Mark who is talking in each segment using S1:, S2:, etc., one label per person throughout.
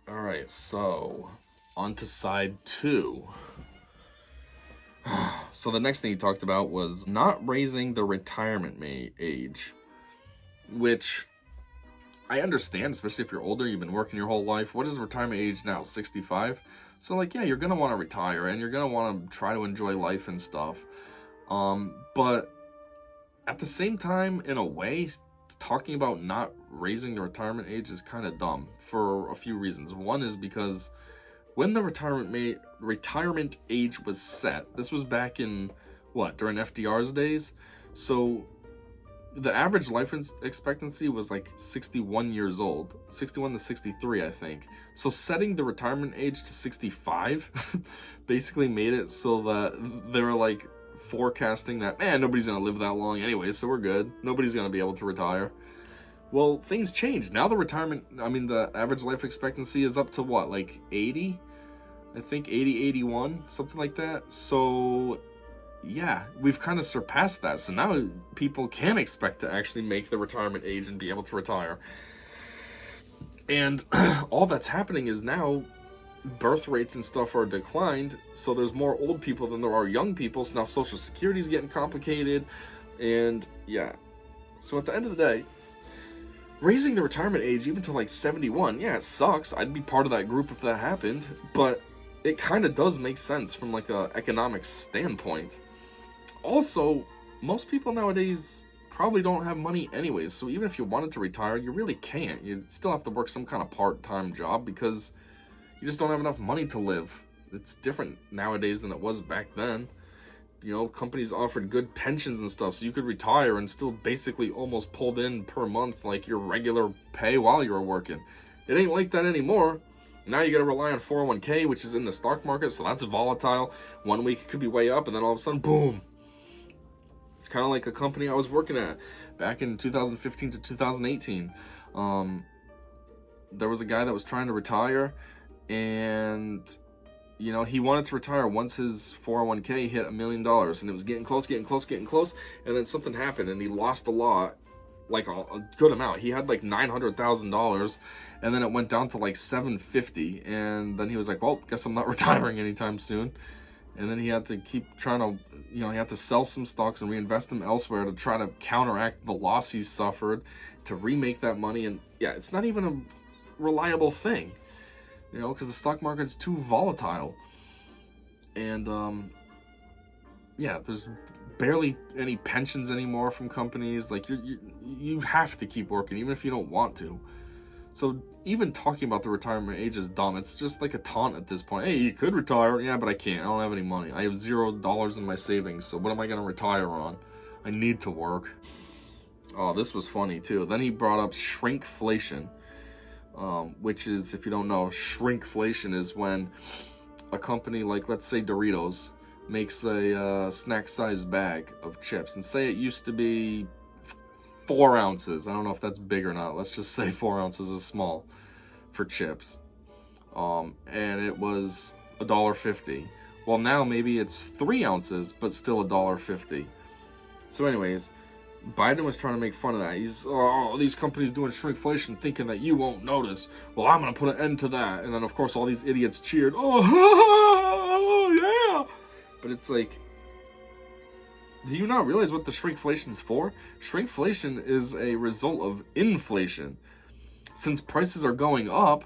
S1: All right, so on to side two. So the next thing he talked about was not raising the retirement age, which I understand, especially if you're older, you've been working your whole life. What is the retirement age now? 65? So like, yeah, you're gonna want to retire and you're gonna want to try to enjoy life and stuff. But at the same time, in a way, talking about not raising the retirement age is kind of dumb for a few reasons. One is because when the retirement age was set, this was back in during FDR's days. So the average life expectancy was like 61 years old, 61 to 63, I think. So setting the retirement age to 65 basically made it so that they were like forecasting that, man, nobody's gonna live that long anyway, so we're good. Nobody's gonna be able to retire. Well, things changed. Now the average life expectancy is up to like 80? I think 80, 81, something like that. So yeah, we've kind of surpassed that. So now people can expect to actually make the retirement age and be able to retire. And all that's happening is now birth rates and stuff are declined, so there's more old people than there are young people, so now Social Security is getting complicated. And yeah, so at the end of the day, raising the retirement age even to like 71, yeah, it sucks. I'd be part of that group if that happened, but it kind of does make sense from like a economic standpoint. Also, most people nowadays probably don't have money anyways, so even if you wanted to retire, you really can't. You still have to work some kind of part-time job because you just don't have enough money to live. It's different nowadays than it was back then. You know, companies offered good pensions and stuff, so you could retire and still basically almost pulled in per month like your regular pay while you were working. It ain't like that anymore. Now you gotta rely on 401k, which is in the stock market, so that's volatile. 1 week it could be way up, and then all of a sudden, boom. It's kind of like a company I was working at back in 2015 to 2018. There was a guy that was trying to retire, and he wanted to retire once his 401k hit $1 million, and it was getting close, and then something happened, and he lost a lot, like a good amount. He had like $900,000, and then it went down to like $750, and then he was like, well, guess I'm not retiring anytime soon. And then he had to keep trying to, he had to sell some stocks and reinvest them elsewhere to try to counteract the loss he suffered, to remake that money. And yeah, it's not even a reliable thing, because the stock market's too volatile. And yeah, there's barely any pensions anymore from companies. Like you have to keep working even if you don't want to. So even talking about the retirement age is dumb. It's just like a taunt at this point. Hey, you could retire. Yeah, but I can't. I don't have any money. I have $0 in my savings. So what am I going to retire on? I need to work. Oh, this was funny too. Then he brought up shrinkflation, which is, if you don't know, shrinkflation is when a company like, let's say Doritos, makes a snack-sized bag of chips. And say it used to be 4 ounces. I don't know if that's big or not. Let's just say 4 ounces is small for chips. And it was $1.50. Well, now maybe it's 3 ounces, but still $1.50. So anyways, Biden was trying to make fun of that. These companies doing shrinkflation thinking that you won't notice. Well, I'm going to put an end to that. And then, of course, all these idiots cheered. Oh, yeah. But it's like, do you not realize what the shrinkflation's for? Shrinkflation is a result of inflation. Since prices are going up,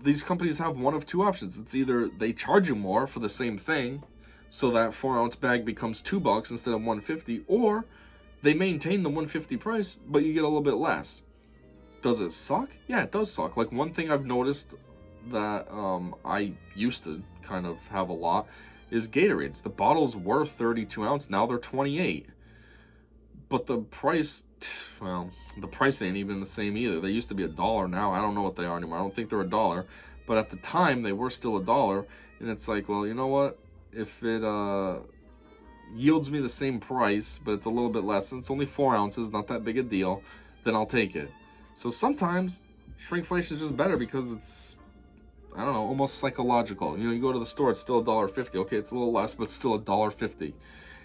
S1: these companies have one of two options. It's either they charge you more for the same thing, so that 4-ounce bag becomes $2 instead of $1.50, or they maintain the $1.50 price, but you get a little bit less. Does it suck? Yeah, it does suck. Like, one thing I've noticed that I used to kind of have a lot is Gatorades. The bottles were 32 ounce, now they're 28. But the price ain't even the same either. They used to be $1 now. I don't know what they are anymore. I don't think they're $1. But at the time, they were still $1. And it's like, well, you know what? If it yields me the same price, but it's a little bit less, and it's only 4 ounces, not that big a deal, then I'll take it. So sometimes shrinkflation is just better because it's, I don't know, almost psychological. You go to the store, it's still $1.50. Okay, it's a little less, but it's still $1.50.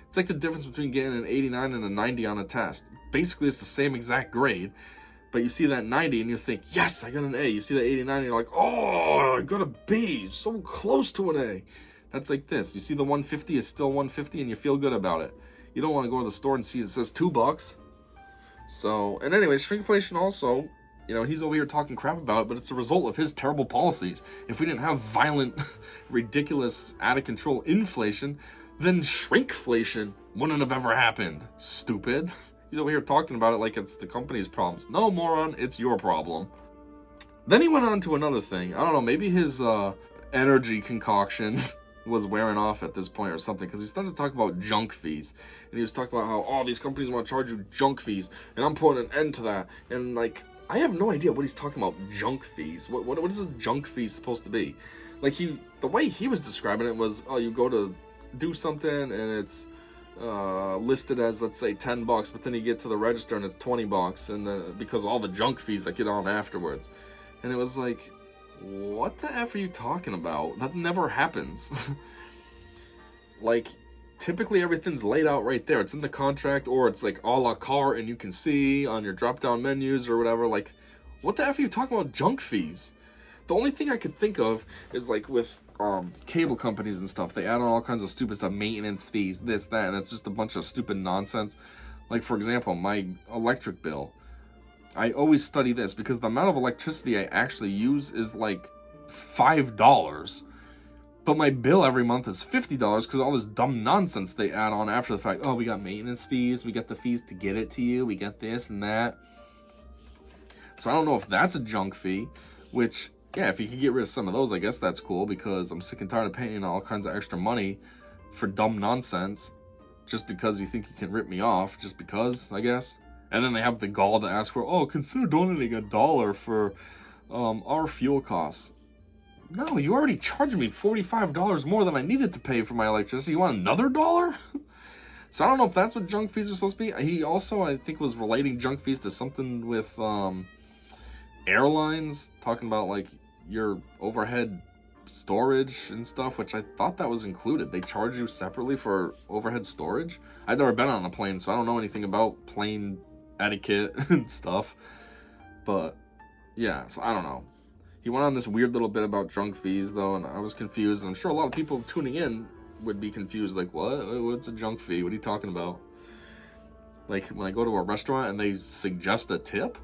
S1: It's like the difference between getting an 89 and a 90 on a test. Basically, it's the same exact grade, But you see that 90 and you think, yes, I got an A. You see that 89 and you're like, oh, I got a B. So close to an A. That's like this. You see the 150 is still 150 and you feel good about it. You don't want to go to the store and see it says $2. So, and anyways, shrinkflation also, you know, he's over here talking crap about it, but it's a result of his terrible policies. If we didn't have violent, ridiculous, out of control inflation, then shrinkflation wouldn't have ever happened. Stupid. He's over here talking about it like it's the company's problems. No, moron, it's your problem. Then he went on to another thing. I don't know, maybe his energy concoction was wearing off at this point or something, because he started to talk about junk fees. And he was talking about how, oh, these companies want to charge you junk fees, and I'm putting an end to that. And, like, I have no idea what he's talking about, junk fees. What is this junk fee supposed to be? Like, the way he was describing it was, oh, you go to do something, and it's listed as, let's say, $10, but then you get to the register and it's $20, and then because of all the junk fees that get on afterwards. And it was like, what the F are you talking about? That never happens. Like, typically everything's laid out right there. It's in the contract, or it's like a la carte and you can see on your drop-down menus or whatever. Like, what the F are you talking about junk fees? The only thing I could think of is like with cable companies and stuff. They add on all kinds of stupid stuff, maintenance fees, this, that, and it's just a bunch of stupid nonsense. Like, for example, my electric bill. I always study this because the amount of electricity I actually use is like $5. But my bill every month is $50 because all this dumb nonsense they add on after the fact. Oh, we got maintenance fees, we got the fees to get it to you, we got this and that. So I don't know if that's a junk fee, which, yeah, if you can get rid of some of those, I guess that's cool, because I'm sick and tired of paying all kinds of extra money for dumb nonsense just because you think you can rip me off, just because, I guess. And then they have the gall to ask for, oh, consider donating $1 for our fuel costs. No, you already charged me $45 more than I needed to pay for my electricity. You want another $1? So I don't know if that's what junk fees are supposed to be. He also, I think, was relating junk fees to something with airlines, talking about like your overhead storage and stuff, which I thought that was included. They charge you separately for overhead storage. I've never been on a plane, so I don't know anything about plane etiquette and stuff. But yeah, so I don't know. He went on this weird little bit about junk fees, though, and I was confused. And I'm sure a lot of people tuning in would be confused, like, what? What's a junk fee? What are you talking about? Like, when I go to a restaurant and they suggest a tip?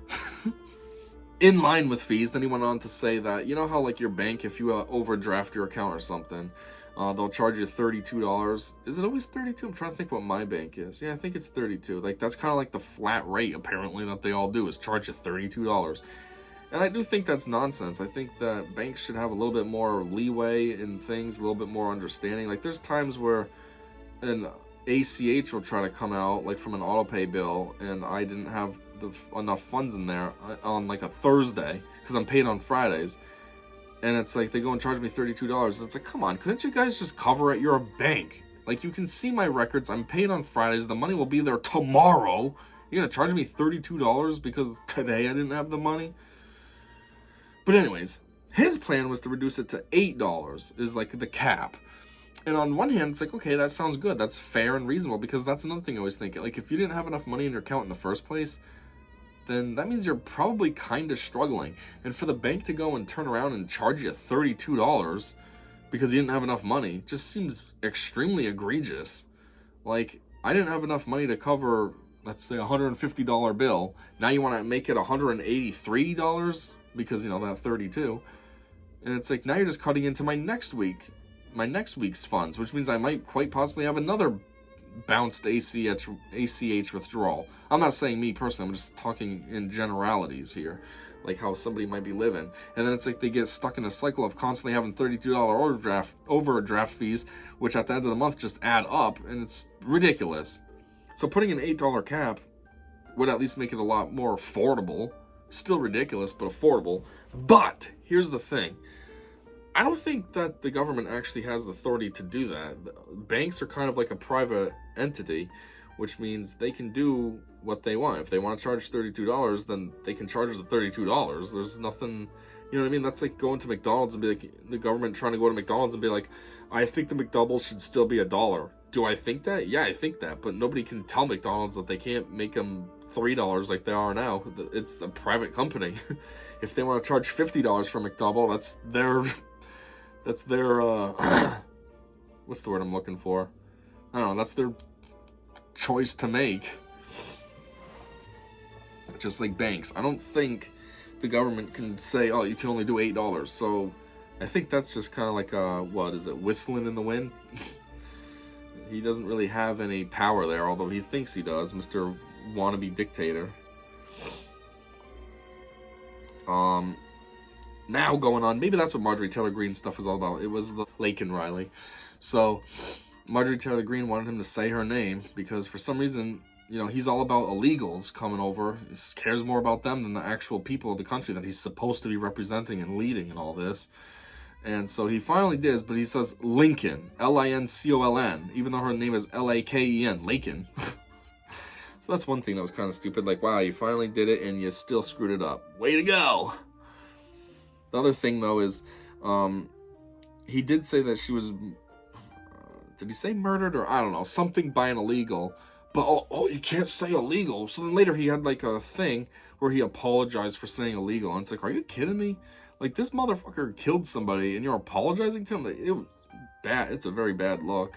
S1: In line with fees, then he went on to say that, you know how, like, your bank, if you overdraft your account or something, they'll charge you $32. Is it always $32? I'm trying to think what my bank is. Yeah, I think it's $32. Like, that's kind of like the flat rate, apparently, that they all do, is charge you $32. And I do think that's nonsense. I think that banks should have a little bit more leeway in things, a little bit more understanding. Like, there's times where an ACH will try to come out, like, from an auto pay bill, and I didn't have enough funds in there on, like, a Thursday, because I'm paid on Fridays. And it's like, they go and charge me $32. And it's like, come on, couldn't you guys just cover it? You're a bank. Like, you can see my records. I'm paid on Fridays. The money will be there tomorrow. You're going to charge me $32 because today I didn't have the money? But anyways, his plan was to reduce it to $8 is like the cap. And on one hand, it's like, okay, that sounds good. That's fair and reasonable, because that's another thing I always think. Like, if you didn't have enough money in your account in the first place, then that means you're probably kind of struggling. And for the bank to go and turn around and charge you $32 because you didn't have enough money just seems extremely egregious. Like, I didn't have enough money to cover, let's say, a $150 bill. Now you want to make it $183 because, you know, that 32. And it's like, now you're just cutting into my next week's funds, which means I might quite possibly have another bounced ACH withdrawal. I'm not saying me personally, I'm just talking in generalities here, like how somebody might be living. And then it's like they get stuck in a cycle of constantly having $32 overdraft fees, which at the end of the month just add up, and it's ridiculous. So putting an $8 cap would at least make it a lot more affordable. Still ridiculous, but affordable. But here's the thing. I don't think that the government actually has the authority to do that. Banks are kind of like a private entity, which means they can do what they want. If they want to charge $32, then they can charge the $32. There's nothing, you know what I mean? That's like going to McDonald's and be like, the government trying to go to McDonald's and be like, I think the McDouble should still be $1. Do I think that? Yeah, I think that. But nobody can tell McDonald's that they can't make them $3 like they are now. It's a private company. If they want to charge $50 for McDouble, that's their what's the word I'm looking for? I don't know, that's their choice to make. Just like banks. I don't think the government can say, oh, you can only do $8. So I think that's just kind of like what is it, whistling in the wind? He doesn't really have any power there, although he thinks he does, Mr. Wannabe Dictator. Now going on, maybe that's what Marjorie Taylor Greene stuff was all about. It was the Lake and Riley. So Marjorie Taylor Greene wanted him to say her name because for some reason, you know, he's all about illegals coming over. He cares more about them than the actual people of the country that he's supposed to be representing and leading and all this. And so he finally did, but he says Lincoln, Lincoln, even though her name is Laken, Laken. So that's one thing that was kind of stupid. Like, wow, you finally did it and you still screwed it up. Way to go! The other thing, though, is he did say that she was, did he say murdered or I don't know, something by an illegal. But, oh, you can't say illegal. So then later he had like a thing where he apologized for saying illegal. And it's like, are you kidding me? Like, this motherfucker killed somebody and you're apologizing to him? It was bad. It's a very bad look.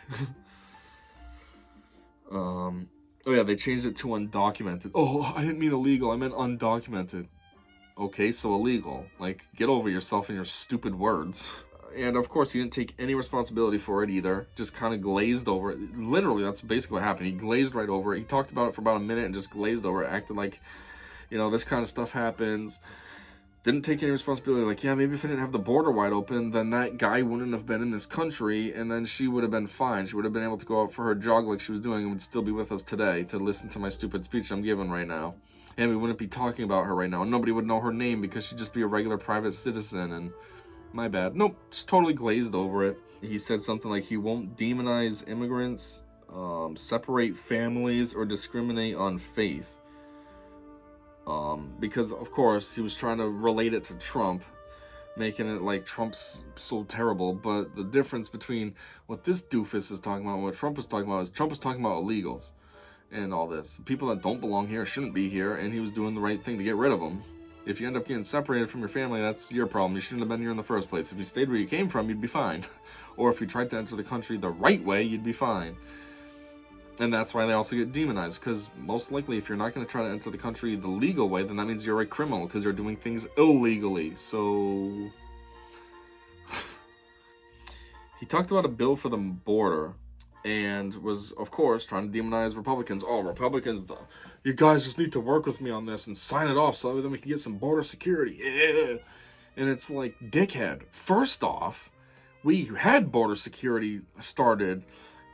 S1: Oh, yeah, they changed it to undocumented. Oh, I didn't mean illegal. I meant undocumented. Okay, so illegal. Like, get over yourself and your stupid words. And, of course, he didn't take any responsibility for it either. Just kind of glazed over it. Literally, that's basically what happened. He glazed right over it. He talked about it for about a minute and just glazed over it. Acted like, you know, this kind of stuff happens. Didn't take any responsibility. Like, yeah, maybe if I didn't have the border wide open, then that guy wouldn't have been in this country, and then she would have been fine. She would have been able to go out for her jog like she was doing and would still be with us today to listen to my stupid speech I'm giving right now. And we wouldn't be talking about her right now. And nobody would know her name because she'd just be a regular private citizen. And my bad. Nope, just totally glazed over it. He said something like he won't demonize immigrants, separate families, or discriminate on faith. Because, of course, he was trying to relate it to Trump, making it like Trump's so terrible. But the difference between what this doofus is talking about and what Trump was talking about is Trump was talking about illegals and all this. People that don't belong here shouldn't be here, and he was doing the right thing to get rid of them. If you end up getting separated from your family, that's your problem. You shouldn't have been here in the first place. If you stayed where you came from, you'd be fine. Or if you tried to enter the country the right way, you'd be fine. And that's why they also get demonized, because most likely if you're not going to try to enter the country the legal way, then that means you're a criminal, because you're doing things illegally. So he talked about a bill for the border and was, of course, trying to demonize Republicans. Oh, Republicans, you guys just need to work with me on this and sign it off so then we can get some border security. Yeah. And it's like, dickhead. First off, we had border security started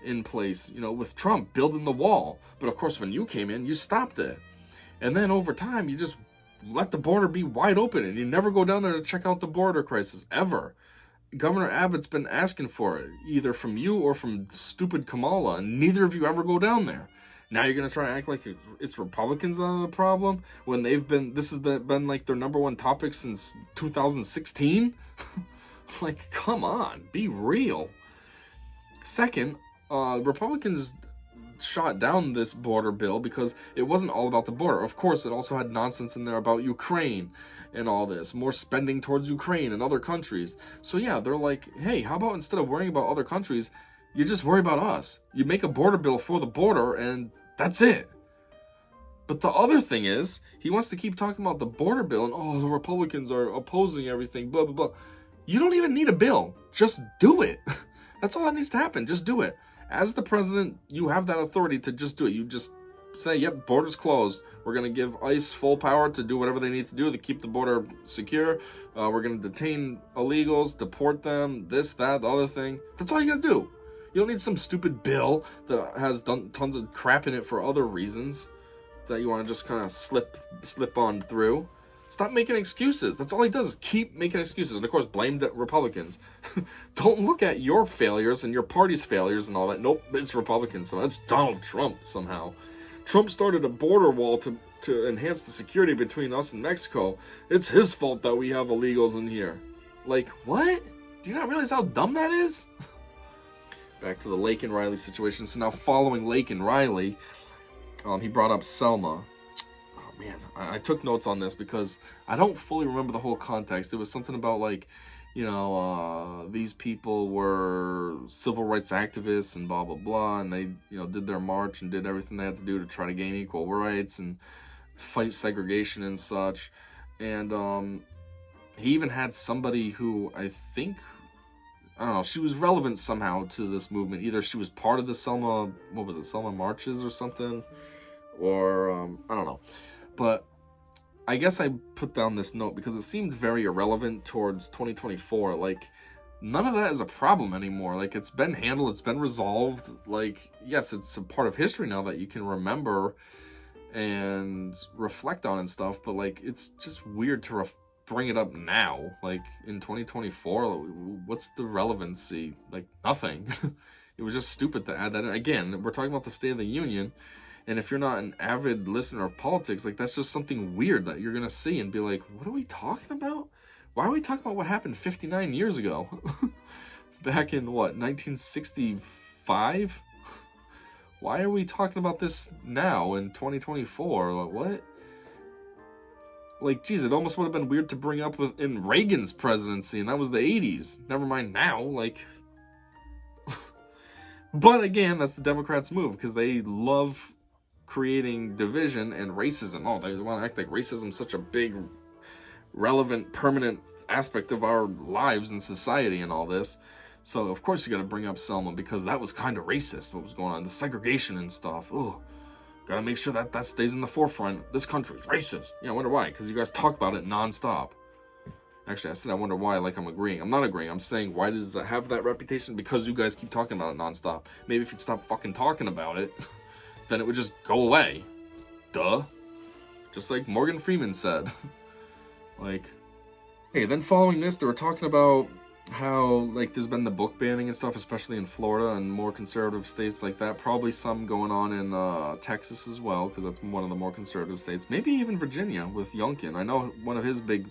S1: in place, you know, with Trump building the wall. But of course, when you came in, you stopped it. And then over time, you just let the border be wide open and you never go down there to check out the border crisis, ever. Governor Abbott's been asking for it, either from you or from stupid Kamala, and neither of you ever go down there. Now you're going to try to act like it's Republicans that are the problem when they've been, been like their number one topic since 2016? Like, come on, be real. Second, Republicans shot down this border bill because it wasn't all about the border. Of course, it also had nonsense in there about Ukraine and all this, more spending towards Ukraine and other countries. So yeah, they're like, hey, how about instead of worrying about other countries, you just worry about us. You make a border bill for the border and that's it. But the other thing is, he wants to keep talking about the border bill and, oh, the Republicans are opposing everything, blah, blah, blah. You don't even need a bill. Just do it. That's all that needs to happen. Just do it. As the president, you have that authority to just do it. You just say, yep, border's closed. We're going to give ICE full power to do whatever they need to do to keep the border secure. We're going to detain illegals, deport them, this, that, the other thing. That's all you got to do. You don't need some stupid bill that has done tons of crap in it for other reasons that you want to just kind of slip on through. Stop making excuses. That's all he does is keep making excuses. And of course, blame the Republicans. Don't look at your failures and your party's failures and all that. Nope, it's Republicans. So that's Donald Trump somehow. Trump started a border wall to enhance the security between us and Mexico. It's his fault that we have illegals in here. Like, what? Do you not realize how dumb that is? back to the Lake and Riley situation. So now following Lake and Riley, he brought up Selma. Oh man, I took notes on this because I don't fully remember the whole context. It was something about like, these people were civil rights activists and blah, blah, blah. And they, did their march and did everything they had to do to try to gain equal rights and fight segregation and such. And he even had somebody who I think, I don't know, she was relevant somehow to this movement. Either she was part of the Selma, Selma marches or something, or I don't know. But I guess I put down this note because it seemed very irrelevant towards 2024. Like, none of that is a problem anymore. Like, it's been handled, it's been resolved. Like, yes, it's a part of history now that you can remember and reflect on and stuff, but like, it's just weird to bring it up now, like in 2024. What's the relevancy? Like, nothing. It was just stupid to add that in. Again, we're talking about the State of the Union, and if you're not an avid listener of politics, like, that's just something weird that you're gonna see and be like, what are we talking about? Why are we talking about what happened 59 years ago? Back in what, 1965? Why are we talking about this now in 2024? Like, what? Like, geez, it almost would have been weird to bring up in Reagan's presidency, and that was the 80s. Never mind now, like... But again, that's the Democrats' move, because they love creating division and racism. Oh, they want to act like racism is such a big, relevant, permanent aspect of our lives and society and all this. So, of course, you got to bring up Selma, because that was kind of racist, what was going on. The segregation and stuff. Oh, got to make sure that stays in the forefront. This country's racist. Yeah, I wonder why, because you guys talk about it nonstop. Actually, I said I wonder why, like I'm agreeing. I'm not agreeing. I'm saying, why does it have that reputation? Because you guys keep talking about it nonstop. Maybe if you'd stop fucking talking about it, then it would just go away. Duh. Just like Morgan Freeman said. Like, hey, then following this, they were talking about how, like, there's been the book banning and stuff, especially in Florida and more conservative states like that. Probably some going on in Texas as well, because that's one of the more conservative states. Maybe even Virginia with Youngkin. I know one of his big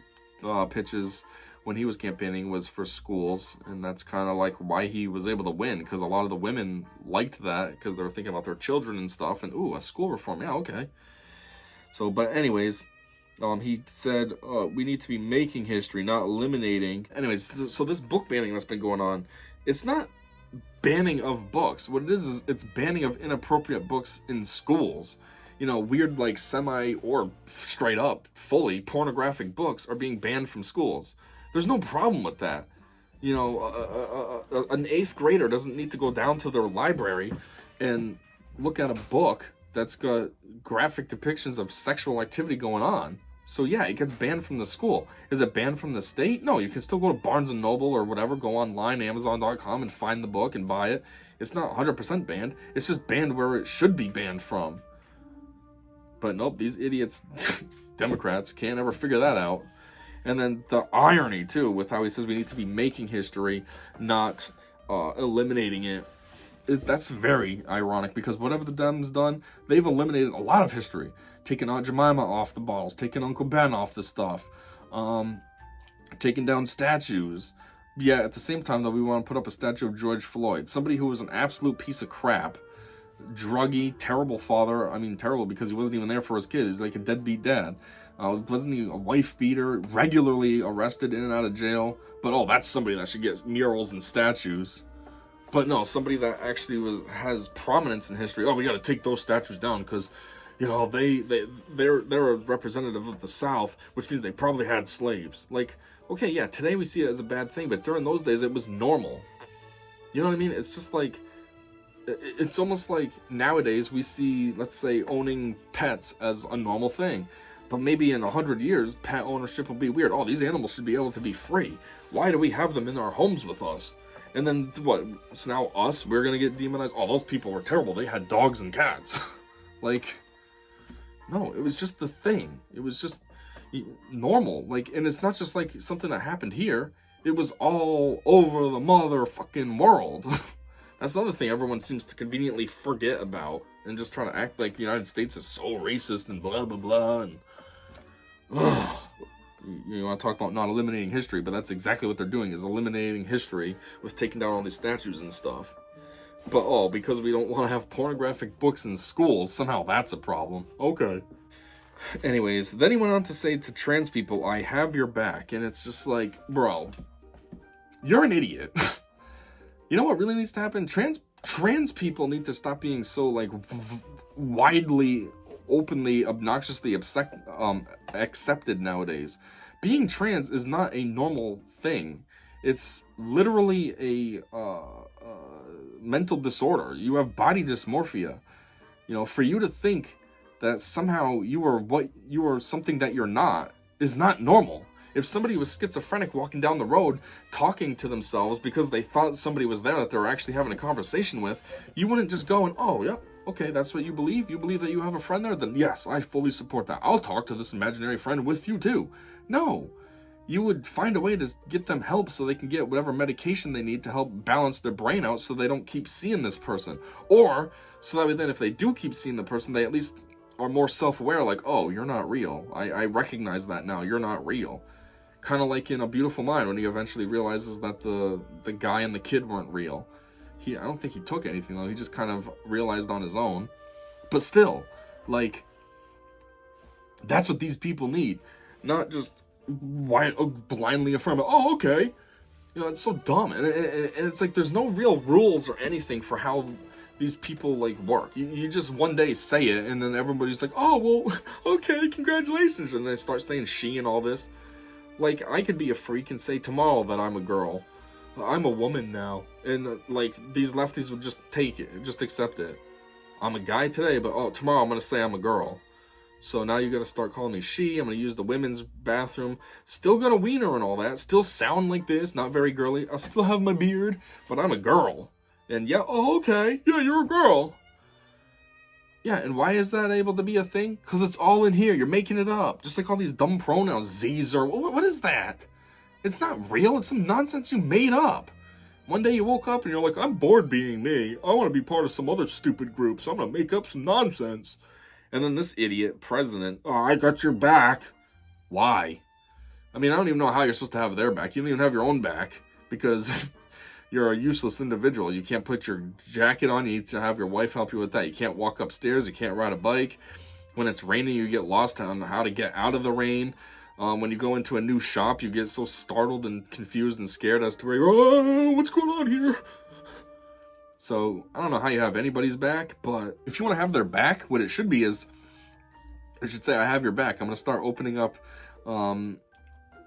S1: pitches when he was campaigning was for schools, and that's kind of like why he was able to win, because a lot of the women liked that, because they were thinking about their children and stuff, and ooh, a school reform, yeah, okay. So, but anyways, he said, we need to be making history, not eliminating. Anyways, so this book banning that's been going on, it's not banning of books. What it is it's banning of inappropriate books in schools. Weird, like, semi or straight up, fully pornographic books are being banned from schools. There's no problem with that. An 8th grader doesn't need to go down to their library and look at a book that's got graphic depictions of sexual activity going on. So yeah, it gets banned from the school. Is it banned from the state? No, you can still go to Barnes & Noble or whatever, go online, Amazon.com, and find the book and buy it. It's not 100% banned. It's just banned where it should be banned from. But nope, these idiots, Democrats, can't ever figure that out. And then the irony, too, with how he says we need to be making history, not eliminating it. That's very ironic, because whatever the Dems done, they've eliminated a lot of history. Taking Aunt Jemima off the bottles, taking Uncle Ben off the stuff, taking down statues. Yeah, at the same time, though, we want to put up a statue of George Floyd, somebody who was an absolute piece of crap, druggy, terrible father. I mean, terrible because he wasn't even there for his kids. He's like a deadbeat dad. Wasn't he a wife beater, regularly arrested in and out of jail? But that's somebody that should get murals and statues. But no, somebody that actually has prominence in history. Oh, we got to take those statues down because, they're a representative of the South, which means they probably had slaves. Like, okay, yeah, today we see it as a bad thing, but during those days it was normal. You know what I mean? It's just like, it's almost like nowadays we see, let's say, owning pets as a normal thing. But maybe in 100 years, pet ownership will be weird. Oh, these animals should be able to be free. Why do we have them in our homes with us? And then what? So now we're going to get demonized? Oh, those people were terrible. They had dogs and cats. Like, no, it was just the thing. It was just normal. Like, and it's not just like something that happened here. It was all over the motherfucking world. That's another thing everyone seems to conveniently forget about and just trying to act like the United States is so racist and blah, blah, blah. And you want to talk about not eliminating history, but that's exactly what they're doing, is eliminating history with taking down all these statues and stuff. But oh, because we don't want to have pornographic books in schools, somehow that's a problem. Okay. Anyways, then he went on to say to trans people, I have your back. And it's just like, bro, you're an idiot. You know what really needs to happen? Trans people need to stop being so, like, widely, openly, obnoxiously accepted nowadays. Being trans is not a normal thing. It's literally a mental disorder. You have body dysmorphia. You know, for you to think that somehow you are something that you're not is not normal. If somebody was schizophrenic walking down the road talking to themselves because they thought somebody was there that they were actually having a conversation with, you wouldn't just go and, oh, yeah, okay, that's what you believe? You believe that you have a friend there? Then yes, I fully support that. I'll talk to this imaginary friend with you too. No. You would find a way to get them help so they can get whatever medication they need to help balance their brain out so they don't keep seeing this person. Or, so that way then if they do keep seeing the person, they at least are more self-aware, like, oh, you're not real. I recognize that now. You're not real. Kind of like in A Beautiful Mind when he eventually realizes that the guy and the kid weren't real. I don't think he took anything though. He just kind of realized on his own. But still, like, that's what these people need. Not just blindly affirm it. Oh, okay. You know, it's so dumb. And it's like there's no real rules or anything for how these people, like, work. You just one day say it, and then everybody's like, oh, well, okay, congratulations. And they start saying she and all this. Like, I could be a freak and say tomorrow that I'm a girl. I'm a woman now. And, like, these lefties would just take it, just accept it. I'm a guy today, but, oh, tomorrow I'm going to say I'm a girl. So now you got to start calling me she. I'm going to use the women's bathroom. Still got a wiener and all that. Still sound like this, not very girly. I still have my beard, but I'm a girl. And yeah, oh, okay. Yeah, you're a girl. Yeah, and why is that able to be a thing? Because it's all in here. You're making it up. Just like all these dumb pronouns. Z's or... What is that? It's not real. It's some nonsense you made up. One day you woke up and you're like, I'm bored being me. I want to be part of some other stupid group, so I'm going to make up some nonsense. And then this idiot president, oh, I got your back. Why? I mean, I don't even know how you're supposed to have their back. You don't even have your own back because... You're a useless individual. You can't put your jacket on. You need to have your wife help you with that. You can't walk upstairs. You can't ride a bike. When it's raining, you get lost on how to get out of the rain. When you go into a new shop, you get so startled and confused and scared as to where you're, oh, what's going on here? So, I don't know how you have anybody's back, but if you want to have their back, what it should be is, I should say, I have your back. I'm going to start opening up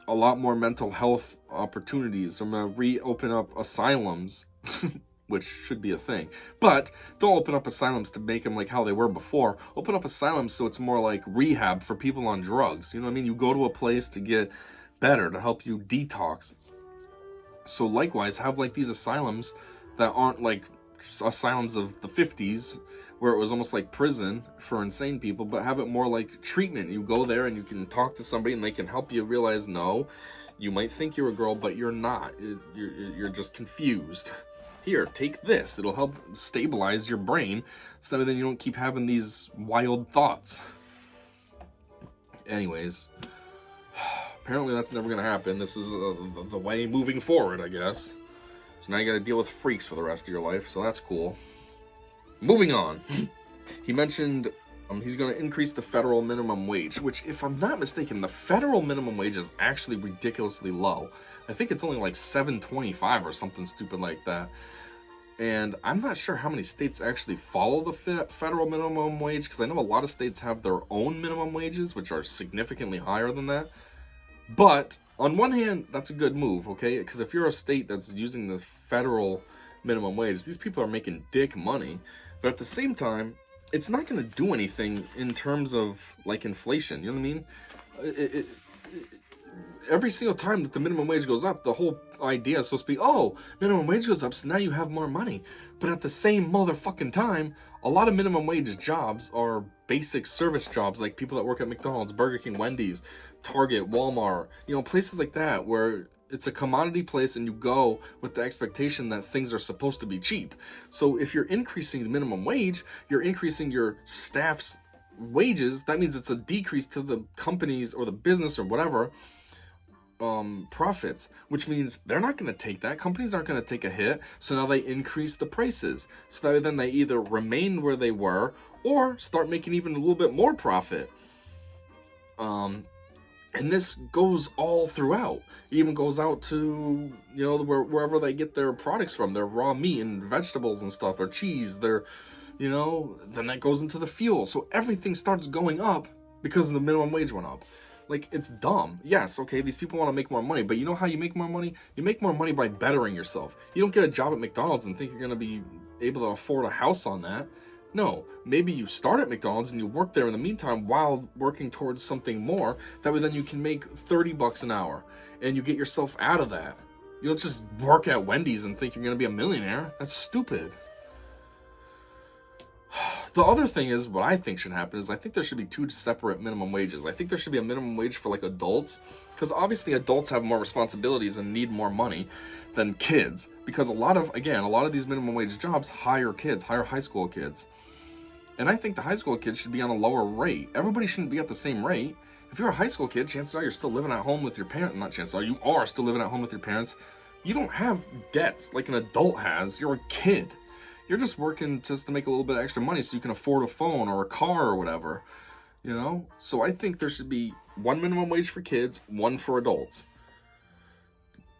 S1: a lot more mental health opportunities. I'm going to reopen up asylums, which should be a thing. But don't open up asylums to make them like how they were before. Open up asylums so it's more like rehab for people on drugs. You know what I mean? You go to a place to get better, to help you detox. So likewise, have like these asylums that aren't like asylums of the 50s, where it was almost like prison for insane people, but have it more like treatment. You go there and you can talk to somebody and they can help you realize, no, you might think you're a girl, but you're not. You're just confused. Here, take this. It'll help stabilize your brain so that then you don't keep having these wild thoughts. Anyways, apparently that's never going to happen. This is the way moving forward, I guess. So now you got to deal with freaks for the rest of your life, so that's cool. Moving on, he mentioned he's going to increase the federal minimum wage, which, if I'm not mistaken, the federal minimum wage is actually ridiculously low. I think it's only like $7.25 or something stupid like that. And I'm not sure how many states actually follow the federal minimum wage, because I know a lot of states have their own minimum wages, which are significantly higher than that. But on one hand, that's a good move, okay? Because if you're a state that's using the federal minimum wage, these people are making dick money. But at the same time, it's not going to do anything in terms of, like, inflation. You know what I mean? Every single time that the minimum wage goes up, the whole idea is supposed to be, oh, minimum wage goes up, so now you have more money. But at the same motherfucking time, a lot of minimum wage jobs are basic service jobs, like people that work at McDonald's, Burger King, Wendy's, Target, Walmart, you know, places like that, where it's a commodity place and you go with the expectation that things are supposed to be cheap. So if you're increasing the minimum wage, you're increasing your staff's wages. That means it's a decrease to the companies or the business or whatever profits, which means they're not going to take that. Companies aren't going to take a hit, so now they increase the prices. So that then they either remain where they were or start making even a little bit more profit. And this goes all throughout. It even goes out to, you know, wherever they get their products from, their raw meat and vegetables and stuff, their cheese, their, you know, then that goes into the fuel. So everything starts going up because the minimum wage went up. Like, it's dumb. Yes, okay, these people want to make more money, but you know how you make more money? You make more money by bettering yourself. You don't get a job at McDonald's and think you're going to be able to afford a house on that. No, maybe you start at McDonald's and you work there in the meantime while working towards something more. That way then you can make $30 an hour and you get yourself out of that. You don't just work at Wendy's and think you're going to be a millionaire. That's stupid. The other thing is, what I think should happen is I think there should be 2 separate minimum wages. I think there should be a minimum wage for like adults, because obviously adults have more responsibilities and need more money than kids, because a lot of these minimum wage jobs hire high school kids. And I think the high school kids should be on a lower rate. Everybody shouldn't be at the same rate. If you're a high school kid, chances are you're still living at home with your parents. Not chances are, you are still living at home with your parents. You don't have debts like an adult has. You're a kid. You're just working just to make a little bit of extra money so you can afford a phone or a car or whatever, you know? So I think there should be 1 minimum wage for kids, 1 for adults.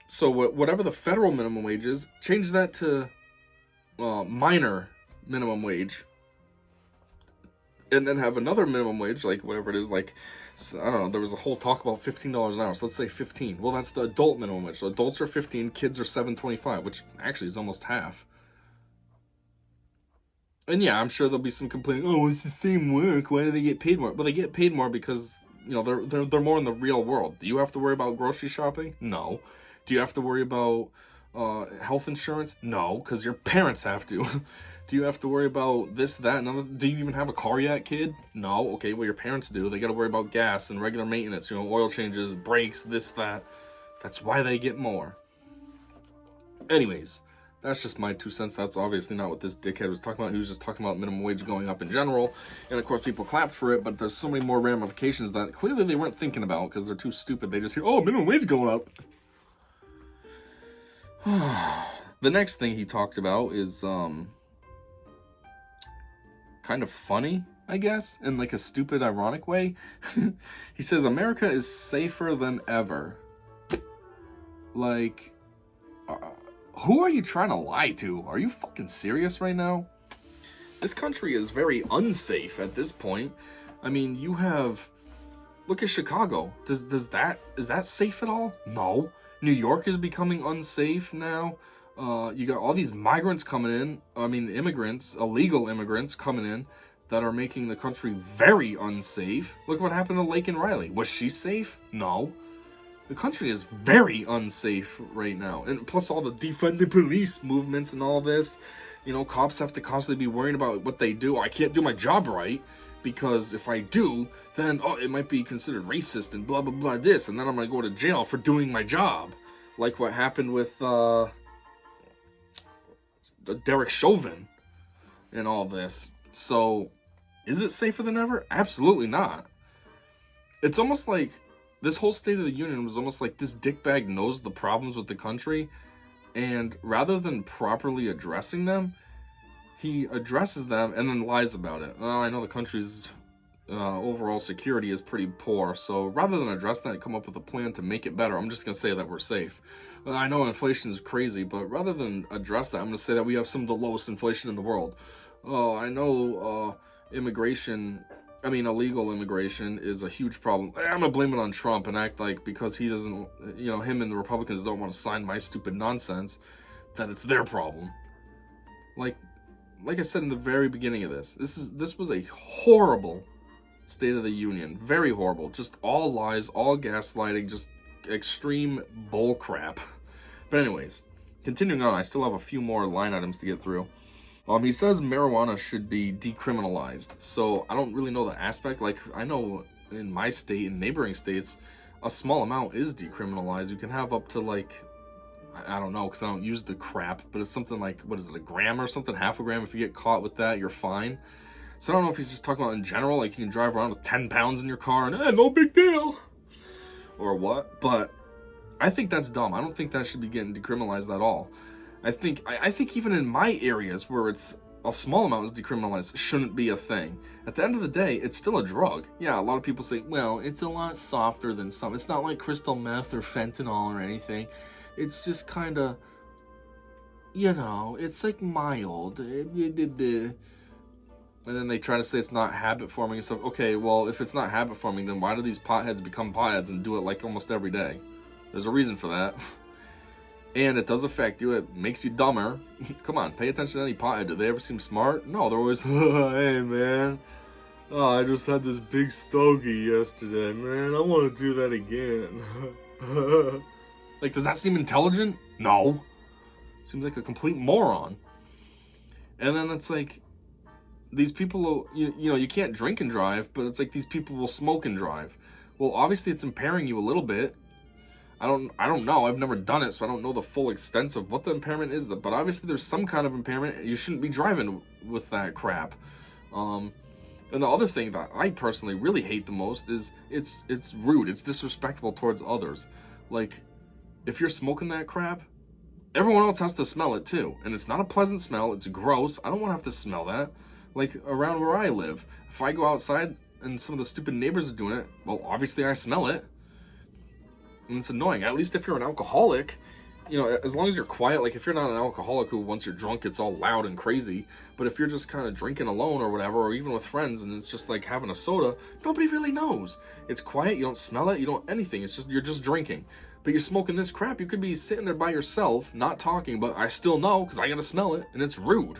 S1: So whatever the federal minimum wage is, change that to minor minimum wage. And then have another minimum wage, like whatever it is, like, I don't know, there was a whole talk about $15 an hour, so let's say 15. Well, that's the adult minimum wage. So adults are 15, kids are $7.25, which actually is almost half. And yeah, I'm sure there'll be some complaining, oh, it's the same work, why do they get paid more? Well, they get paid more because, you know, they're more in the real world. Do you have to worry about grocery shopping? No. Do you have to worry about health insurance? No, because your parents have to. Do you have to worry about this, that, and other? Do you even have a car yet, kid? No. Okay, well, your parents do. They got to worry about gas and regular maintenance, you know, oil changes, brakes, this, that. That's why they get more. Anyways, that's just my 2 cents. That's obviously not what this dickhead was talking about. He was just talking about minimum wage going up in general. And, of course, people clapped for it, but there's so many more ramifications that clearly they weren't thinking about because they're too stupid. They just hear, oh, minimum wage going up. The next thing he talked about is, kind of funny, I guess, in like a stupid, ironic way. He says, America is safer than ever. Like, who are you trying to lie to? Are you fucking serious right now? This country is very unsafe at this point. I mean, look at Chicago. Is that safe at all? No. New York is becoming unsafe now. You got all these migrants coming in. I mean, immigrants, illegal immigrants coming in that are making the country very unsafe. Look what happened to Laken Riley. Was she safe? No. The country is very unsafe right now. And plus all the defund the police movements and all this. You know, cops have to constantly be worrying about what they do. I can't do my job right because if I do, then, it might be considered racist and blah, blah, blah, this. And then I'm going to go to jail for doing my job. Like what happened with, Derek Chauvin and all this. So, is it safer than ever? Absolutely not. It's almost like this whole State of the Union was almost like this dickbag knows the problems with the country, and rather than properly addressing them, he addresses them and then lies about it. I know the country's overall security is pretty poor, so rather than address that and come up with a plan to make it better, I'm just going to say that we're safe. I know inflation is crazy, but rather than address that, I'm going to say that we have some of the lowest inflation in the world. I know illegal immigration is a huge problem. I'm going to blame it on Trump and act like because he doesn't, him and the Republicans don't want to sign my stupid nonsense, that it's their problem. Like I said in the very beginning of this was a horrible State of the Union. Very horrible. Just all lies, all gaslighting, just extreme bull crap. But anyways, continuing on, I still have a few more line items to get through. He says marijuana should be decriminalized. So I don't really know the aspect. Like, I know in my state and neighboring states, a small amount is decriminalized. You can have up to like, I don't know, because I don't use the crap, but it's something like, what is it, a gram or something? Half a gram. If you get caught with that, you're fine. So I don't know if he's just talking about in general, like you can drive around with 10 pounds in your car and, no big deal. Or what. But I think that's dumb. I don't think that should be getting decriminalized at all. I think even in my areas where it's a small amount is decriminalized, shouldn't be a thing. At the end of the day, it's still a drug. Yeah, a lot of people say, well, it's a lot softer than some. It's not like crystal meth or fentanyl or anything. It's just kind of, it's like mild. And then they try to say it's not habit forming and stuff. Okay, well, if it's not habit forming, then why do these potheads become potheads and do it like almost every day? There's a reason for that. And it does affect you. It makes you dumber. Come on, pay attention to any pothead. Do they ever seem smart? No, they're always, hey, man. Oh, I just had this big stogie yesterday, man. I want to do that again. Like, does that seem intelligent? No. Seems like a complete moron. And then it's like, these people, you can't drink and drive, but it's like these people will smoke and drive. Well, obviously it's impairing you a little bit. I don't know. I've never done it, so I don't know the full extent of what the impairment is. But obviously there's some kind of impairment. You shouldn't be driving with that crap. And the other thing that I personally really hate the most is it's rude. It's disrespectful towards others. Like, if you're smoking that crap, everyone else has to smell it too. And it's not a pleasant smell. It's gross. I don't want to have to smell that. Like, around where I live, if I go outside and some of the stupid neighbors are doing it, well, obviously I smell it. And it's annoying. At least if you're an alcoholic, as long as you're quiet, like if you're not an alcoholic who once you're drunk, it's all loud and crazy. But if you're just kind of drinking alone or whatever, or even with friends, and it's just like having a soda, nobody really knows. It's quiet. You don't smell it. You don't anything. It's just, you're just drinking. But you're smoking this crap. You could be sitting there by yourself, not talking, but I still know because I got to smell it, and it's rude.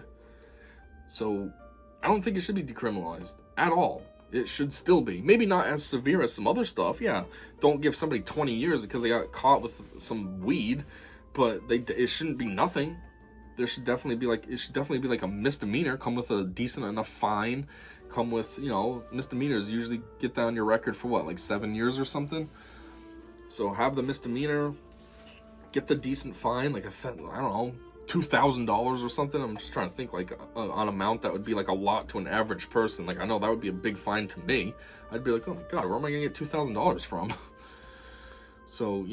S1: So I don't think it should be decriminalized at all. It should still be. Maybe not as severe as some other stuff. Yeah, don't give somebody 20 years because they got caught with some weed, but it shouldn't be nothing. There should definitely be like a misdemeanor. Come with a decent enough fine. Come with, misdemeanors usually get that on your record for what, like 7 years or something. So have the misdemeanor, get the decent fine, like I don't know, $2,000 or something. I'm just trying to think like an amount that would be like a lot to an average person. Like I know that would be a big fine to me. I'd be like, oh my god, where am I gonna get $2,000 from? So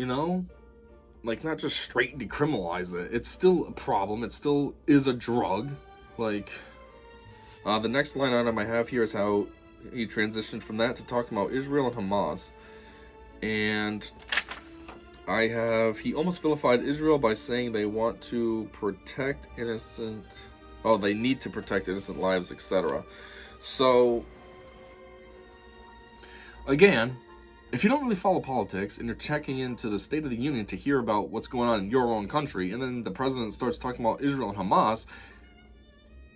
S1: like not just straight decriminalize it. It's still a problem. It still is a drug. Like the next line item I have here is how he transitioned from that to talking about Israel and Hamas. And he almost vilified Israel by saying they want to protect they need to protect innocent lives, etc. So, again, if you don't really follow politics and you're checking into the State of the Union to hear about what's going on in your own country, and then the president starts talking about Israel and Hamas,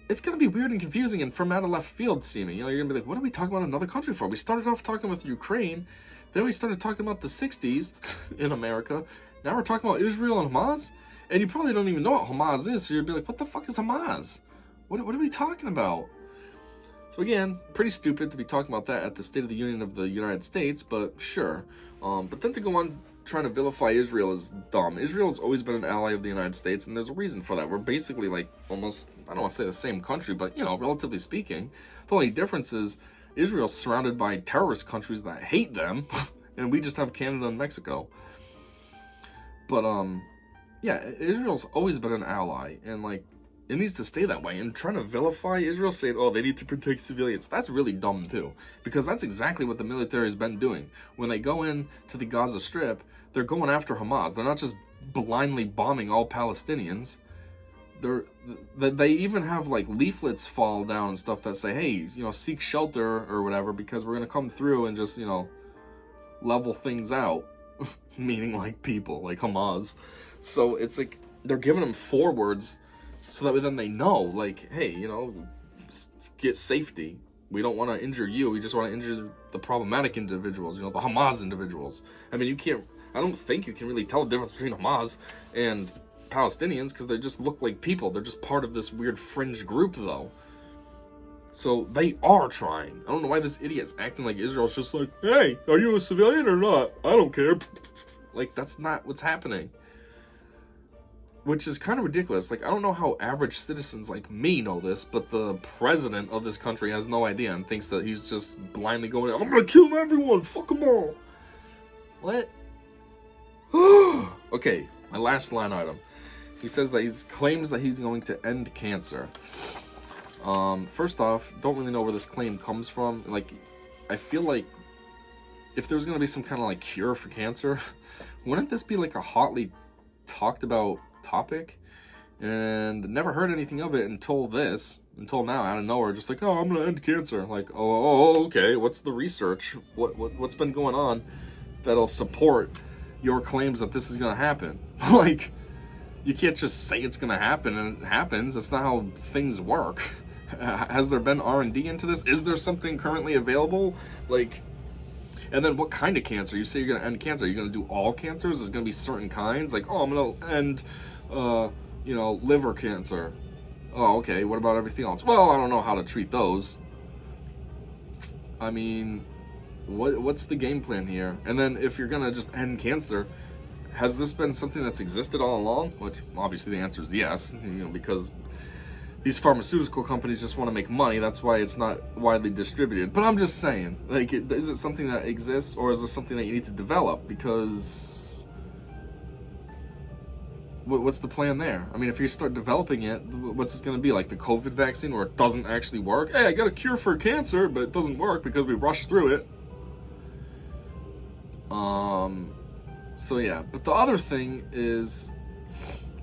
S1: it's going to be weird and confusing and from out of left field seeming. You're going to be like, what are we talking about another country for? We started off talking with Ukraine, then we started talking about the 60s in America. Now we're talking about Israel and Hamas? And you probably don't even know what Hamas is, so you'd be like, what the fuck is Hamas? What are we talking about? So again, pretty stupid to be talking about that at the State of the Union of the United States, but sure. But then to go on trying to vilify Israel is dumb. Israel's always been an ally of the United States, and there's a reason for that. We're basically like almost, I don't want to say the same country, but relatively speaking. The only difference is Israel's surrounded by terrorist countries that hate them, and we just have Canada and Mexico. But yeah, Israel's always been an ally, and like it needs to stay that way. And trying to vilify Israel, saying, oh, they need to protect civilians, that's really dumb too, because that's exactly what the military has been doing. When they go in to the Gaza Strip, they're going after Hamas. They're not just blindly bombing all Palestinians. They even have like leaflets fall down and stuff that say, hey, seek shelter or whatever, because we're gonna come through and just level things out. Meaning like people, like Hamas. So it's like they're giving them forwards so that then they know, like, hey, get safety. We don't want to injure you. We just want to injure the problematic individuals, the Hamas individuals. I mean, I don't think you can really tell the difference between Hamas and Palestinians because they just look like people. They're just part of this weird fringe group, though. So they are trying. I don't know why this idiot's acting like Israel's just like, hey, are you a civilian or not? I don't care. Like, that's not what's happening. Which is kind of ridiculous. Like, I don't know how average citizens like me know this, but the president of this country has no idea and thinks that he's just blindly going, I'm gonna kill everyone, fuck them all. What? Okay, my last line item. He says that he claims that he's going to end cancer. First off, don't really know where this claim comes from. Like, I feel like if there was going to be some kind of like cure for cancer, wouldn't this be like a hotly talked about topic? And never heard anything of it until now, out of nowhere, just like, oh, I'm gonna end cancer. Like, okay, what's the research? What's been going on that'll support your claims that this is gonna happen? Like, you can't just say it's gonna happen and it happens. That's not how things work. Has there been R&D into this? Is there something currently available? Like, and then what kind of cancer? You say you're gonna end cancer. Are you gonna do all cancers? Is it gonna be certain kinds? Like, oh, I'm gonna end, liver cancer. Oh, okay, what about everything else? Well, I don't know how to treat those. I mean, what's the game plan here? And then if you're gonna just end cancer, has this been something that's existed all along? Which, obviously, the answer is yes, because these pharmaceutical companies just want to make money. That's why it's not widely distributed. But I'm just saying, like, is it something that exists, or is it something that you need to develop? Because what's the plan there? I mean, if you start developing it, what's this going to be? Like the COVID vaccine, where it doesn't actually work? Hey, I got a cure for cancer, but it doesn't work because we rushed through it. So yeah, but the other thing is,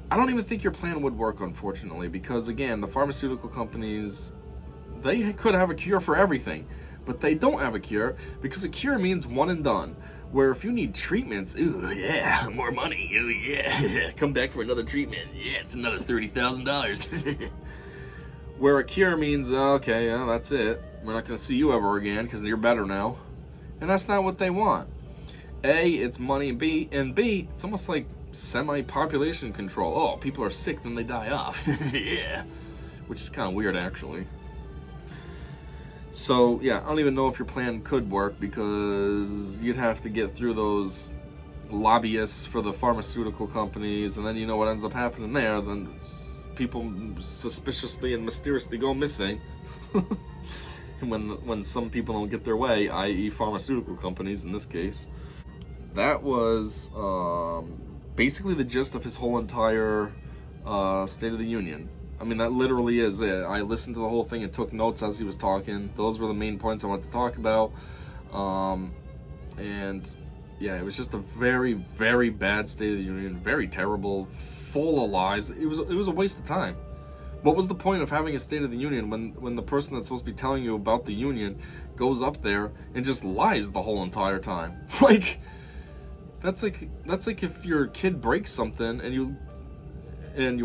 S1: I don't even think your plan would work, unfortunately, because again, the pharmaceutical companies, they could have a cure for everything, but they don't have a cure, because a cure means one and done. Where if you need treatments, ooh, yeah, more money, ooh, yeah, come back for another treatment, yeah, it's another $30,000. Where a cure means, okay, yeah, that's it, we're not going to see you ever again because you're better now. And that's not what they want. A, it's money, and B, it's almost like semi-population control. Oh, people are sick, then they die off. Yeah, which is kind of weird, actually. So, yeah, I don't even know if your plan could work, because you'd have to get through those lobbyists for the pharmaceutical companies, and then you know what ends up happening there. Then people suspiciously and mysteriously go missing. And when some people don't get their way, i.e. pharmaceutical companies in this case. That was basically the gist of his whole entire State of the Union. I mean, that literally is it. I listened to the whole thing and took notes as he was talking. Those were the main points I wanted to talk about. And yeah, it was just a very, very bad State of the Union. Very terrible, full of lies. It was a waste of time. What was the point of having a State of the Union when the person that's supposed to be telling you about the Union goes up there and just lies the whole entire time? Like, that's like if your kid breaks something and you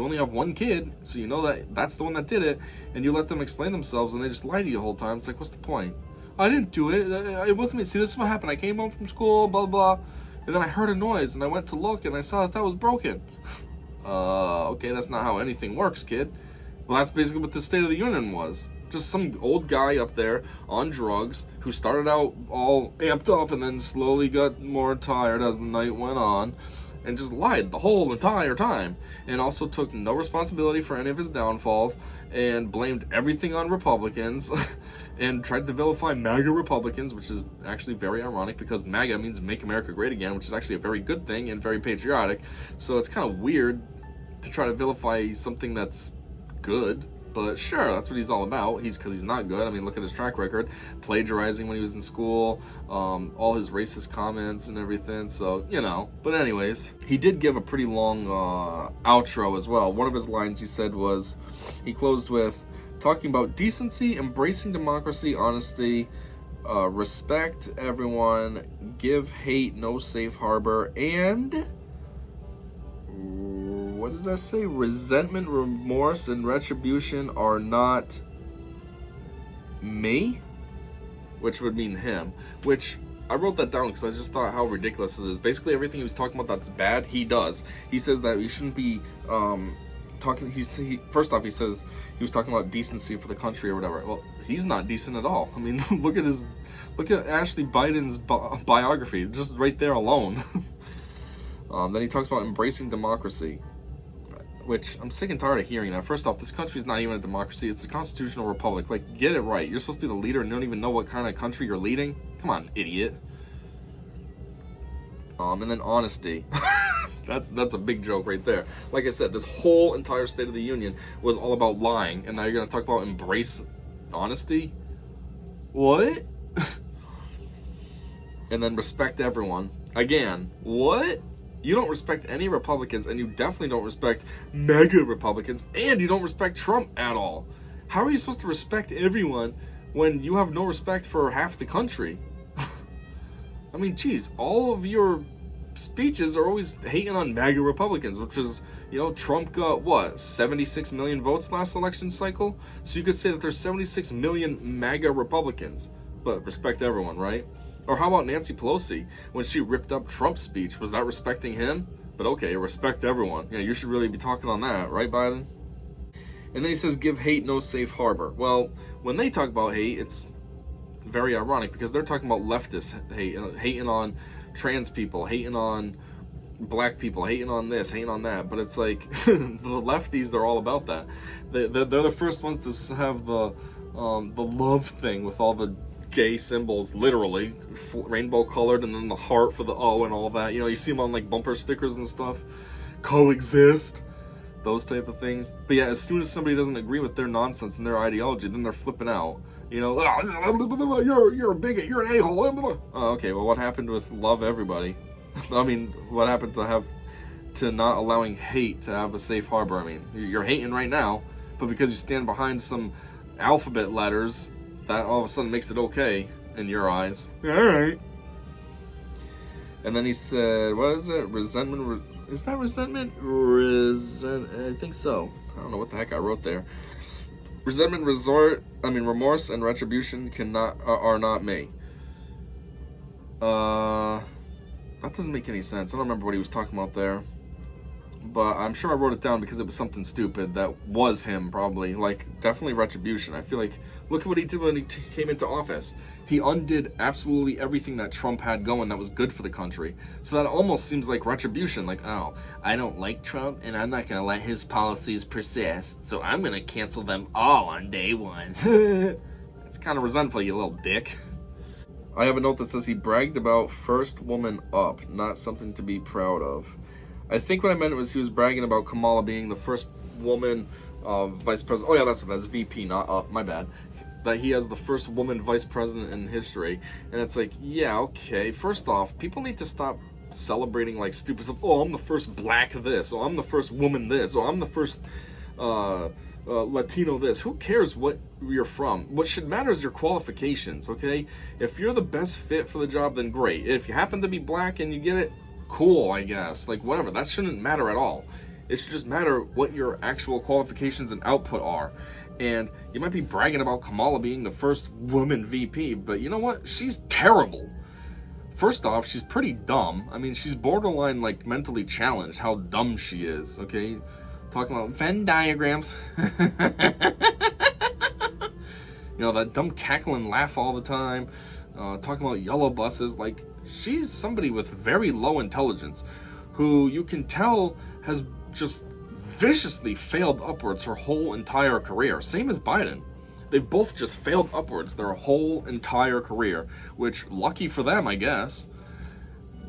S1: only have one kid, so you know that that's the one that did it, and you let them explain themselves and they just lie to you the whole time. It's like, what's the point? I didn't do it. It wasn't me. See, this is what happened. I came home from school, blah, blah, blah, and then I heard a noise, and I went to look, and I saw that was broken. Okay, that's not how anything works, kid. Well, that's basically what the State of the Union was. Just some old guy up there on drugs who started out all amped up and then slowly got more tired as the night went on, and just lied the whole entire time, and also took no responsibility for any of his downfalls, and blamed everything on Republicans, and tried to vilify MAGA Republicans, which is actually very ironic, because MAGA means Make America Great Again, which is actually a very good thing and very patriotic. So it's kind of weird to try to vilify something that's good. But sure, that's what he's all about. Because he's not good. I mean, look at his track record. Plagiarizing when he was in school. All his racist comments and everything. So, But anyways, he did give a pretty long outro as well. One of his lines he said was, he closed with, talking about decency, embracing democracy, honesty, respect everyone, give hate no safe harbor, and... what does that say? Resentment, remorse, and retribution are not me, which would mean him. Which I wrote that down because I just thought how ridiculous it is. Basically, everything he was talking about that's bad, he does. He says that we shouldn't be talking. First off, he says he was talking about decency for the country or whatever. Well, he's not decent at all. I mean, look at Ashley Biden's biography, just right there alone. Then he talks about embracing democracy, which I'm sick and tired of hearing that. First off, this country's not even a democracy. It's a constitutional republic. Like, get it right. You're supposed to be the leader and you don't even know what kind of country you're leading? Come on, idiot. And then honesty. That's a big joke right there. Like I said, this whole entire State of the Union was all about lying, and now you're gonna talk about embrace honesty? What? And then respect everyone. Again, what? You don't respect any Republicans, and you definitely don't respect MAGA Republicans, and you don't respect Trump at all. How are you supposed to respect everyone when you have no respect for half the country? I mean, geez, all of your speeches are always hating on MAGA Republicans, which is, Trump got, what, 76 million votes last election cycle? So you could say that there's 76 million MAGA Republicans, but respect everyone, right? Or how about Nancy Pelosi, when she ripped up Trump's speech? Was that respecting him? But okay, respect everyone. Yeah, you should really be talking on that, right, Biden? And then he says, give hate no safe harbor. Well, when they talk about hate, it's very ironic because they're talking about leftist hate, hating on trans people, hating on black people, hating on this, hating on that. But it's like the lefties, they're all about that. They're the first ones to have the love thing with all the gay symbols, literally rainbow colored, and then the heart for the O and all that. You see them on like bumper stickers and stuff. Coexist, those type of things. But yeah, as soon as somebody doesn't agree with their nonsense and their ideology, then they're flipping out. You're a bigot, you're an a-hole. Oh, okay, well, what happened with love everybody? I mean, what happened to not allowing hate to have a safe harbor? I mean, you're hating right now, but because you stand behind some alphabet letters, that all of a sudden makes it okay in your eyes. All right. And then he said, what is it? Resentment. Is that resentment? I think so. I don't know what the heck I wrote there. Resentment, remorse and retribution are not me. That doesn't make any sense. I don't remember what he was talking about there. But I'm sure I wrote it down because it was something stupid that was him, probably. Like, definitely retribution. I feel like, look at what he did when he came into office. He undid absolutely everything that Trump had going that was good for the country. So that almost seems like retribution. Like, oh, I don't like Trump, and I'm not going to let his policies persist, so I'm going to cancel them all on day one. It's kind of resentful, you little dick. I have a note that says he bragged about first woman up, not something to be proud of. I think what I meant was he was bragging about Kamala being the first woman vice president. Oh yeah, that's VP, not up. My bad. That he has the first woman vice president in history, and it's like, yeah, okay. First off, people need to stop celebrating like stupid stuff. Oh, I'm the first black this. Oh, I'm the first woman this. Oh, I'm the first Latino this. Who cares what you're from? What should matter is your qualifications. Okay, if you're the best fit for the job, then great. If you happen to be black and you get it, cool, I guess. Like, whatever. That shouldn't matter at all. It should just matter what your actual qualifications and output are. And you might be bragging about Kamala being the first woman VP, but you know what? She's terrible. First off, she's pretty dumb. I mean, she's borderline, like, mentally challenged how dumb she is, okay? Talking about Venn diagrams. That dumb cackling laugh all the time. Talking about yellow buses. Like, she's somebody with very low intelligence who you can tell has just viciously failed upwards her whole entire career. Same as Biden. They've both just failed upwards their whole entire career, which, lucky for them, I guess.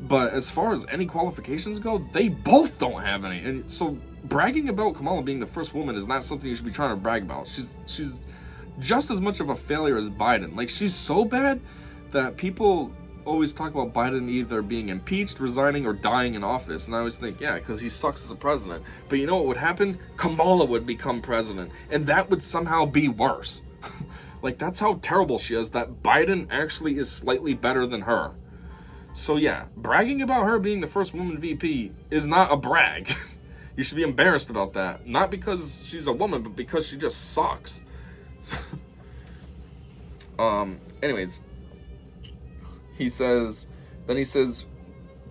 S1: But as far as any qualifications go, they both don't have any. And so bragging about Kamala being the first woman is not something you should be trying to brag about. She's just as much of a failure as Biden. Like, she's so bad that people always talk about Biden either being impeached, resigning, or dying in office. And I always think, yeah, because he sucks as a president. But you know what would happen? Kamala would become president. And that would somehow be worse. Like, that's how terrible she is, that Biden actually is slightly better than her. So yeah, bragging about her being the first woman VP is not a brag. You should be embarrassed about that. Not because she's a woman, but because she just sucks. Anyways, he says,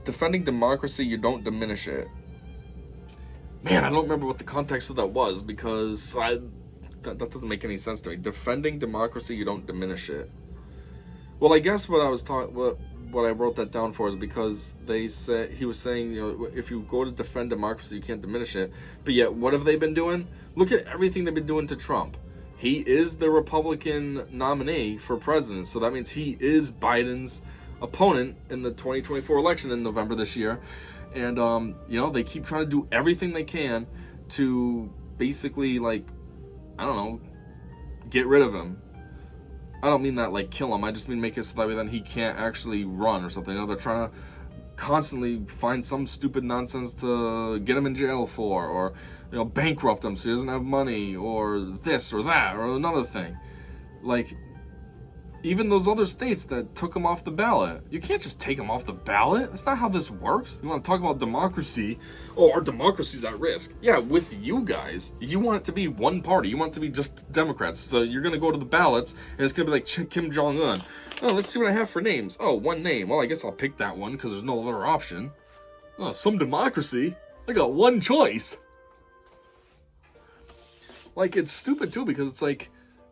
S1: defending democracy, you don't diminish it. Man, I don't remember what the context of that was, because that doesn't make any sense to me. Defending democracy, you don't diminish it. Well, I guess what I wrote that down for is because he was saying, if you go to defend democracy, you can't diminish it. But yet, what have they been doing? Look at everything they've been doing to Trump. He is the Republican nominee for president, so that means he is Biden's opponent in the 2024 election in November this year. And, you know, they keep trying to do everything they can to basically, like, I don't know, get rid of him. I don't mean that, like, kill him. I just mean make it so that way then he can't actually run or something. You know, they're trying to constantly find some stupid nonsense to get him in jail for, or, you know, bankrupt him so he doesn't have money, or this or that, or another thing. Like, even those other states that took him off the ballot, you can't just take him off the ballot. That's not how this works. You want to talk about democracy? Oh, our democracy's at risk. Yeah, with you guys. You want it to be one party. You want it to be just Democrats. So you're going to go to the ballots, and it's going to be like Kim Jong-un. Oh, let's see what I have for names. Oh, one name. Well, I guess I'll pick that one because there's no other option. Oh, some democracy. I got one choice. Like, it's stupid, too, because it's like,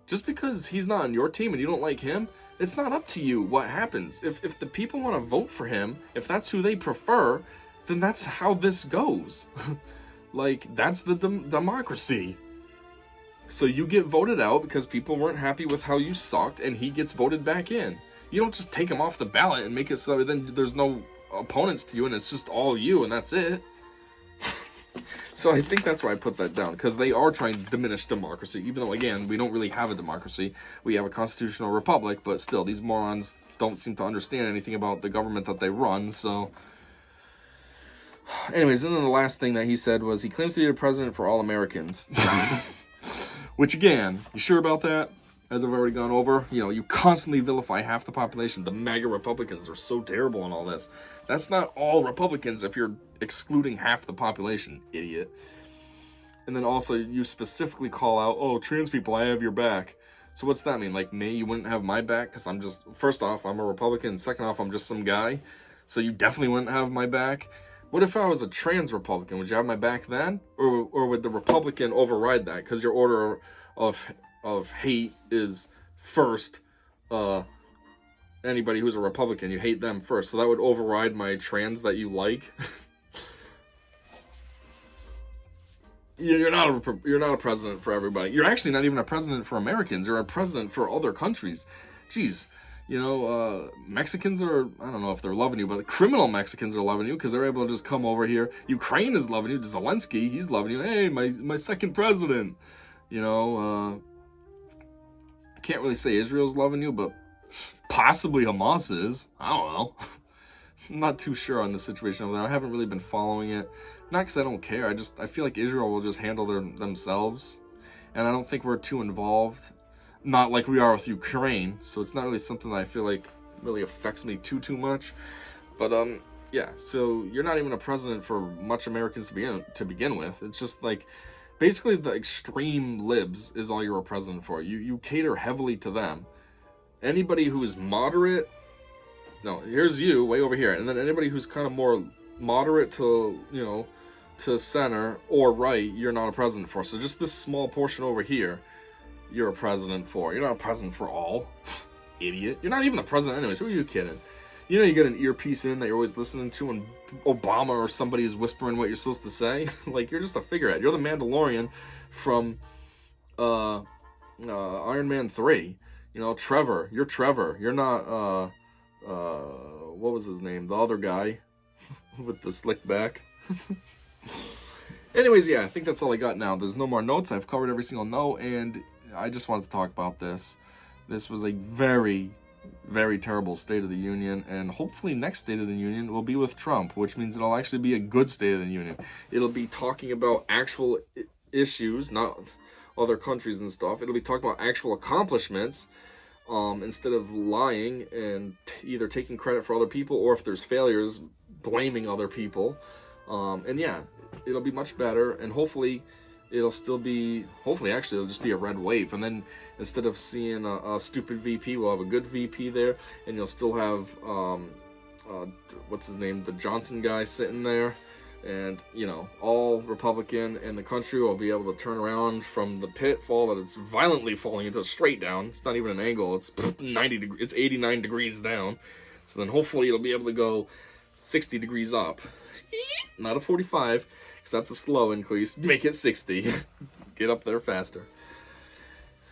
S1: just because he's not on your team and you don't like him, it's not up to you what happens. If the people want to vote for him, if that's who they prefer, then that's how this goes. Like, that's the democracy. So you get voted out because people weren't happy with how you sucked, and he gets voted back in. You don't just take him off the ballot and make it so then there's no opponents to you and it's just all you and that's it. So I think that's why I put that down, because they are trying to diminish democracy, even though, again, we don't really have a democracy. We have a constitutional republic, but still, these morons don't seem to understand anything about the government that they run, so... Anyways, and then the last thing that he said was he claims to be the president for all Americans. Which, again, you sure about that? As I've already gone over, you know, you constantly vilify half the population. The MAGA Republicans are so terrible and all this. That's not all Republicans if you're excluding half the population, idiot. And then also, you specifically call out, oh, trans people, I have your back. So what's that mean? Like, me, you wouldn't have my back? Because I'm just, first off, I'm a Republican. Second off, I'm just some guy. So you definitely wouldn't have my back. What if I was a trans Republican? Would you have my back then? Or would the Republican override that? Because your order of hate is first, anybody who's a Republican, you hate them first. So that would override my trans that you like. You're not a president for everybody. You're actually not even a president for Americans. You're a president for other countries. Jeez. You know, Mexicans are, I don't know if they're loving you, but criminal Mexicans are loving you because they're able to just come over here. Ukraine is loving you. Zelensky, he's loving you. Hey, my second president. You know, can't really say Israel's loving you, but possibly Hamas is. I don't know. I'm not too sure on the situation over there. I haven't really been following it. Not because I don't care. I feel like Israel will just handle themselves. And I don't think we're too involved. Not like we are with Ukraine. So it's not really something that I feel like really affects me too much. But, yeah. So you're not even a president for much Americans to begin with. It's just like, basically the extreme libs is all you're a president for. You cater heavily to them. Anybody who is moderate, no, here's you, way over here. And then anybody who's kind of more moderate to, you know, to center or right, you're not a president for. So just this small portion over here, you're a president for. You're not a president for all. Idiot. You're not even the president anyways. Who are you kidding? You know you get an earpiece in that you're always listening to and Obama or somebody is whispering what you're supposed to say? Like, you're just a figurehead. You're the Mandalorian from Iron Man 3. You know, Trevor. You're Trevor. You're not, what was his name? The other guy with the slick back. Anyways, yeah, I think that's all I got now. There's no more notes. I've covered every single note, and I just wanted to talk about this. This was a very, very terrible State of the Union, and hopefully next State of the Union will be with Trump, which means it'll actually be a good State of the Union. It'll be talking about actual issues, not other countries and stuff. It'll be talking about actual accomplishments, instead of lying and either taking credit for other people, or if there's failures, blaming other people. And yeah, it'll be much better, and hopefully it'll still be, actually it'll just be a red wave, and then instead of seeing a stupid VP, we'll have a good VP there, and you'll still have, what's his name, the Johnson guy sitting there, and, you know, all Republican, and the country will be able to turn around from the pitfall that it's violently falling into straight down. It's not even an angle, it's 89 degrees down, so then hopefully it'll be able to go 60 degrees up. Not a 45, because that's a slow increase. Make it 60. Get up there faster.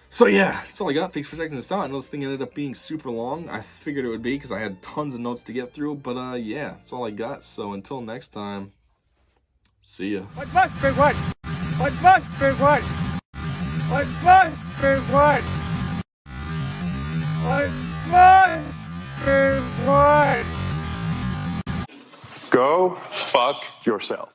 S1: So yeah, that's all I got. Thanks for checking this out. I know this thing ended up being super long. I figured it would be because I had tons of notes to get through. But yeah, that's all I got. So until next time, see ya.
S2: What must be what? What must be what? What must be what? What must be what?
S3: Go fuck yourself.